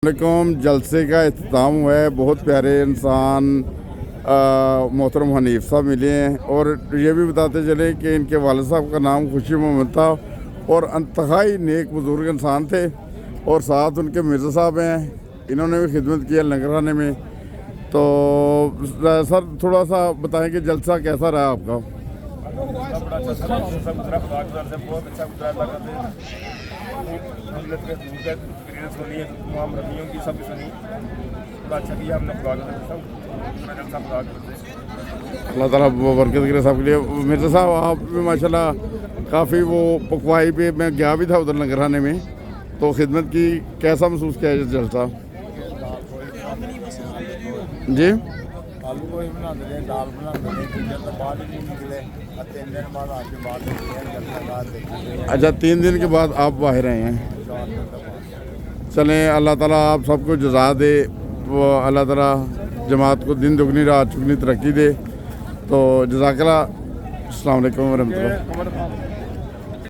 वालेकुम। जलसे का इख्तिताम हुआ है। बहुत प्यारे इंसान मोहतरम हनीफ साहब मिले हैं और ये भी बताते चले कि इनके वालिद साहब का नाम खुशी मोहम्मद था और इंतहाई नेक बुजुर्ग इंसान थे। और साथ उनके मिर्ज़ा साहब हैं, इन्होंने भी खिदमत की है लंगर खाने में। तो सर थोड़ा सा बताएं कि जलसा कैसा रहा आपका? अल्लाह ताला बरकत करे सबके लिए। मिर्ज़ा साहब आप भी माशाल्लाह काफ़ी वो पकवाई पे मैं गया भी था उधर लंगर खाने में, तो खिदमत की, कैसा महसूस किया ये जलसा? जी आलू को ही बनाते रहे, दाल बनाते रहे, किचन तो बाहर ही नहीं निकले। 3 दिन बाद आके बाहर निकले। अच्छा, 3 दिन के बाद आप बाहर आए हैं। चलें, अल्लाह ताला आप सबको जज़ा दे। वो अल्लाह ताला जमात को दिन दुगनी रात चुगनी तरक्की दे। तो जज़ाकल्लाह। अस्सलाम वालेकुम वरहमतुल्लाह।